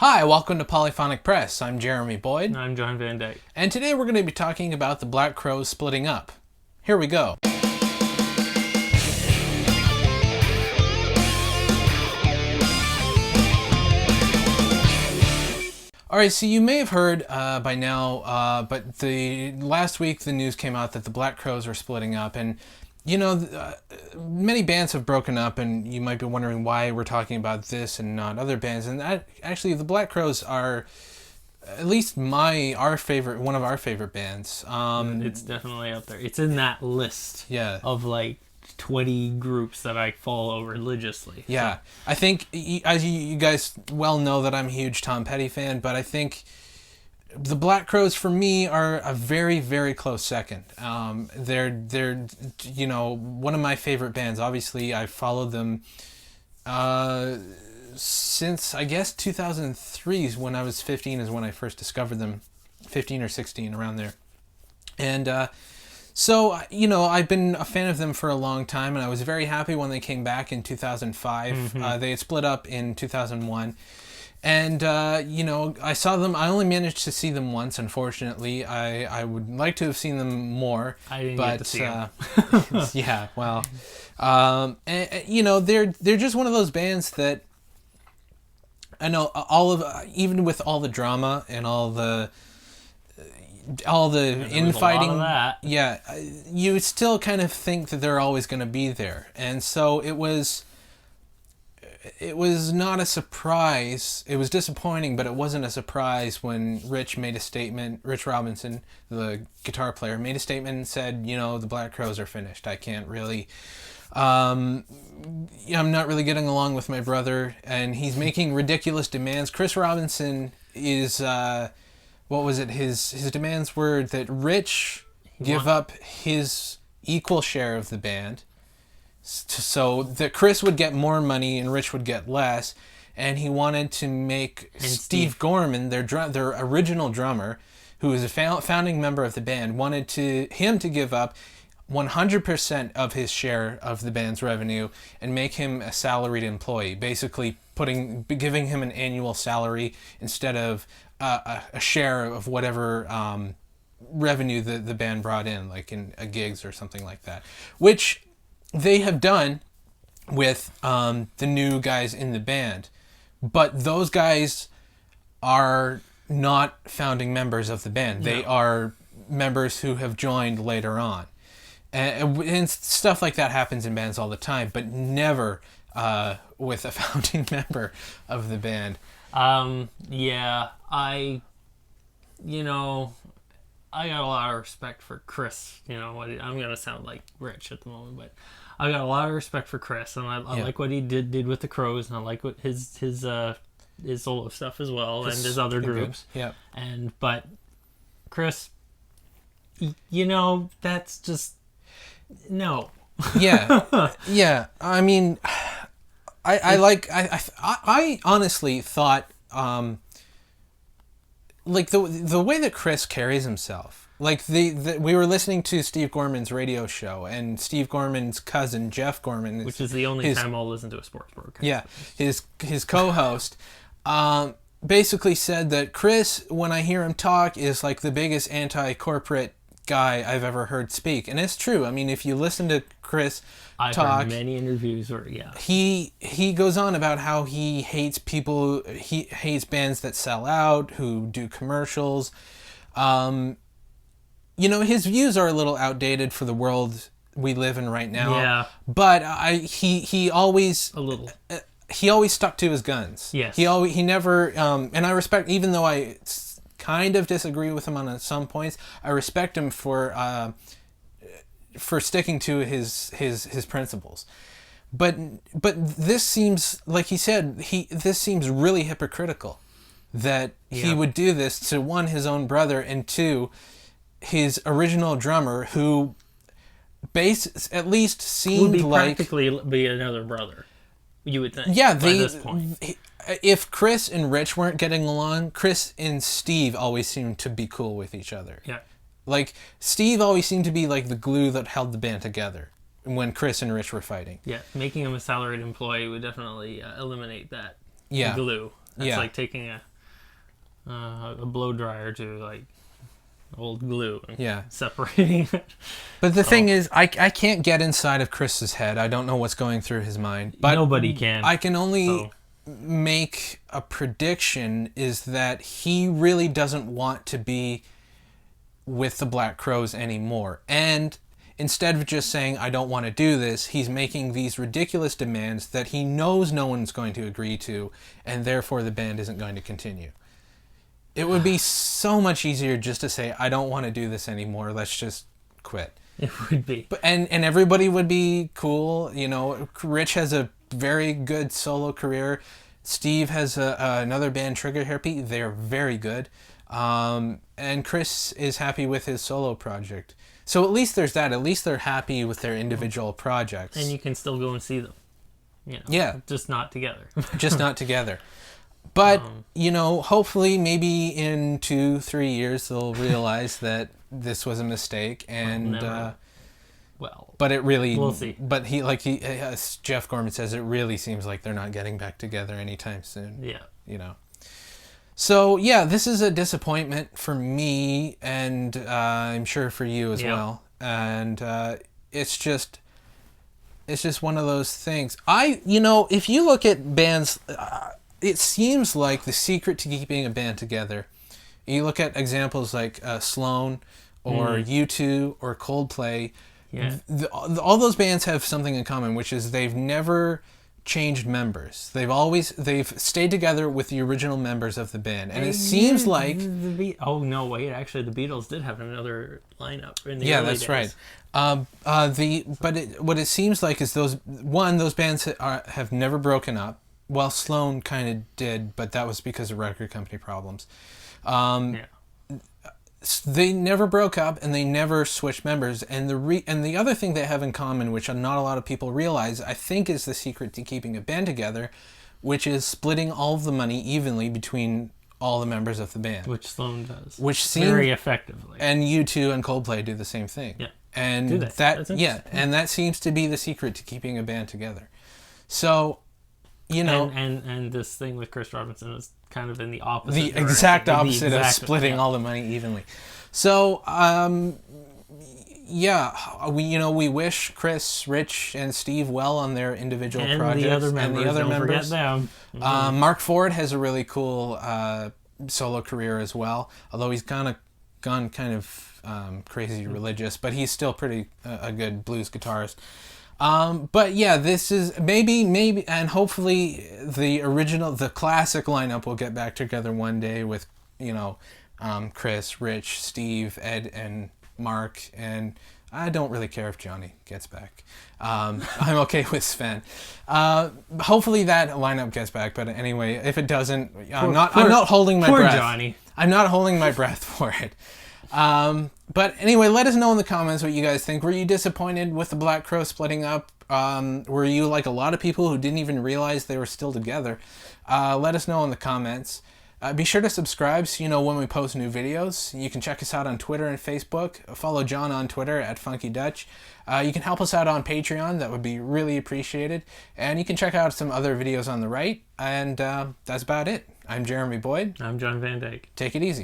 Hi, welcome to Polyphonic Press. I'm Jeremy Boyd. I'm John Van Dyke. And today we're going to be talking about the Black Crowes splitting up. Here we go. Alright, so you may have heard by now, but last week the news came out that the Black Crowes are splitting up, and many bands have broken up, and you might be wondering why we're talking about this and not other bands. And actually, the Black Crowes are at least one of our favorite bands. It's definitely up there. It's in that list of like 20 groups that I follow religiously. Yeah, so. I think, as you guys well know, that I'm a huge Tom Petty fan, but I think the Black Crowes for me are a very, very close second. They're one of my favorite bands. Obviously, I've followed them since I guess 2003 when I was 15 is when I first discovered them, 15 or 16 around there, and so I've been a fan of them for a long time, and I was very happy when they came back in 2005. Mm-hmm. They had split up in 2001. And, I saw them. I only managed to see them once, unfortunately. I would like to have seen them more. I didn't get to see them. Yeah, well. They're just one of those bands that, I know, even with all the drama and all the infighting, a lot of that. Yeah, you still kind of think that they're always going to be there. And so it was not a surprise. It was disappointing, but it wasn't a surprise when Rich Robinson, the guitar player, made a statement and said, the Black Crowes are finished. I can't really, I'm not really getting along with my brother, and he's making ridiculous demands. Chris Robinson is, his demands were that Rich give up his equal share of the band, so that Chris would get more money and Rich would get less, and he wanted to make Steve Gorman, their original drummer, who was a founding member of the band, wanted him to give up 100% of his share of the band's revenue and make him a salaried employee, basically giving him an annual salary instead of a share of whatever revenue the band brought in, like in gigs or something like that, which they have done with the new guys in the band. But those guys are not founding members of the band. No. They are members who have joined later on. And stuff like that happens in bands all the time, but never with a founding member of the band. I got a lot of respect for Chris. I'm going to sound like Rich at the moment, but I got a lot of respect for Chris, and I like what he did with the Crowes, and I like what his solo stuff as well, and his other groups. Good. Yeah. But Chris, that's just no. Yeah. Yeah. I mean, I honestly thought like the way that Chris carries himself. Like we were listening to Steve Gorman's radio show, and Steve Gorman's cousin Jeff Gorman, which is the only time I'll listen to a sports broadcast. Yeah, his co-host basically said that Chris, when I hear him talk, is like the biggest anti-corporate guy I've ever heard speak, and it's true. I mean, if you listen to Chris I've heard many interviews where he goes on about how he hates people, he hates bands that sell out, who do commercials. His views are a little outdated for the world we live in right now. Yeah. But he always he always stuck to his guns. Yes. He never and I respect, even though I kind of disagree with him on some points, I respect him for sticking to his principles. But this seems, like he said, this seems really hypocritical that he would do this to, one, his own brother, and two, his original drummer, who at least seemed would like practically be another brother, you would think. Yeah, by this point. If Chris and Rich weren't getting along, Chris and Steve always seemed to be cool with each other. Yeah. Like, Steve always seemed to be like the glue that held the band together when Chris and Rich were fighting. Yeah, making him a salaried employee would definitely eliminate that glue. That's like taking a blow dryer to like old glue and Yeah. separating it. But the thing is, I can't get inside of Chris's head. I don't know what's going through his mind. But Nobody can. I can only So, make a prediction is that he really doesn't want to be with the Black Crows anymore. And instead of just saying, I don't want to do this, he's making these ridiculous demands that he knows no one's going to agree to, and therefore the band isn't going to continue. It would be so much easier just to say, I don't want to do this anymore. Let's just quit. it would be. But and everybody would be cool. You know, Rich has a very good solo career. Steve has another band, Trigger Happy. They're very good. And Chris is happy with his solo project. So at least there's that. At least they're happy with their individual projects. And you can still go and see them. You know, Yeah. Just not together. Just not together. But, you know, hopefully maybe in 2-3 years they'll realize that this was a mistake and... Never. Well, but it really... we'll see. But as Jeff Gorman says, it really seems like they're not getting back together anytime soon. Yeah. You know. So, yeah, this is a disappointment for me and I'm sure for you as well. And it's just one of those things. You know, if you look at bands... it seems like the secret to keeping a band together, you look at examples like Sloan or U2 or Coldplay, all those bands have something in common, which is they've never changed members. They've stayed together with the original members of the band. And it seems like... oh, no, wait. Actually, the Beatles did have another lineup in the yeah, early that's days. right. What it seems like is those bands have never broken up. Well, Sloan kind of did, but that was because of record company problems. They never broke up, and they never switched members. And the other thing they have in common, which not a lot of people realize, I think is the secret to keeping a band together, which is splitting all of the money evenly between all the members of the band. Which Sloan does. Which very effectively. And U2 and Coldplay do the same thing. Yeah. And do they? And that seems to be the secret to keeping a band together. So... You know, and this thing with Chris Robinson is kind of in the opposite. The exact opposite of splitting all the money evenly. So, we wish Chris, Rich, and Steve well on their individual projects. And the other members. Don't forget them. Mark Ford has a really cool solo career as well, although he's gone kind of crazy religious, but he's still pretty a good blues guitarist. But yeah, this is maybe, and hopefully the classic lineup will get back together one day with, you know, Chris, Rich, Steve, Ed, and Mark, and I don't really care if Johnny gets back. I'm okay with Sven. Hopefully that lineup gets back, but anyway, if it doesn't, I'm not holding my breath. Johnny. I'm not holding my breath for it. But anyway, let us know in the comments what you guys think. Were you disappointed with the Black Crow splitting up? Were you like a lot of people who didn't even realize they were still together? Let us know in the comments. Be sure to subscribe so you know when we post new videos. You can check us out on Twitter and Facebook. Follow John on Twitter at Funky Dutch. You can help us out on Patreon. That would be really appreciated. And you can check out some other videos on the right. And that's about it. I'm Jeremy Boyd. I'm John Van Dyke. Take it easy.